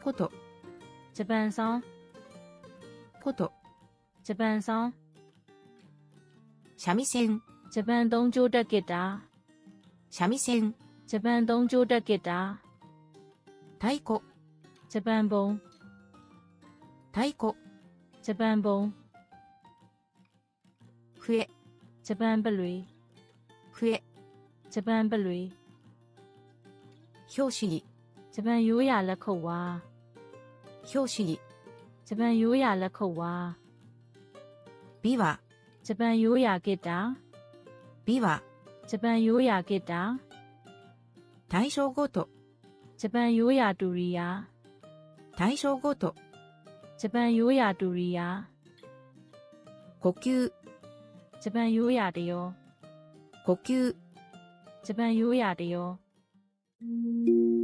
ポト、ジャパンソン、ポト、ジャパンソン、三味線、ジャパン東京的ギタ三味線、ー、ジャパン東京的ギタ太鼓、ー、ジャパンボン、太鼓、ジャパンボン、笛、ジャパンブルイ、笛、ジャパンブルイ、拍子木、ジャパン優雅လက်ခုပ်ဝါ、拍子木、ジャパン優雅လက်ခုပ်ဝါ、琵琶、ジャパン優雅ギター、琵琶、ジャパン優雅ギター、対象ごと、ジャパン優雅ဒူリယာ、対象ごと、ジャパン優雅ဒူリယာ、呼吸、ジャパン優雅တယော、呼吸、ジャパン優雅တယော。